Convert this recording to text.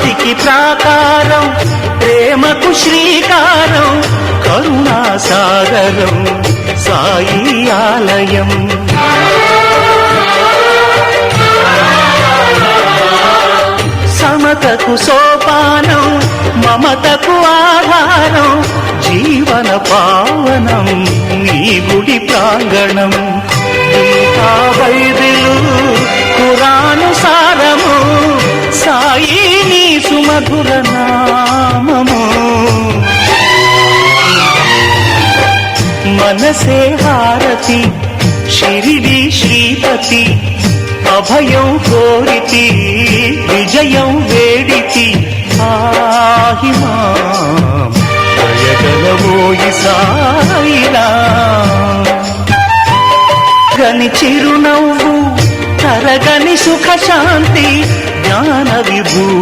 శాంతికి ప్రాకారం, ప్రేమకు శ్రీకారం, కరుణా సాగరం సాయి ఆలయం. సమతకు సోపానం, మమతకు ఆధారం, జీవన పావనం నీ గుడి ప్రాంగణం. గీతా బైబిలు ఖురాను సారము, సాయి నీ సుమధుర నామము. మనసే హారతి షిరిడి శ్రీపతి, అభయం కోరితి విజయం వేడితి. ఆహిమా దయగలవోయి సాయిరా, గని చిరునవ్వు తరగని సుఖ శాంతి, జ్ఞాన విభూతి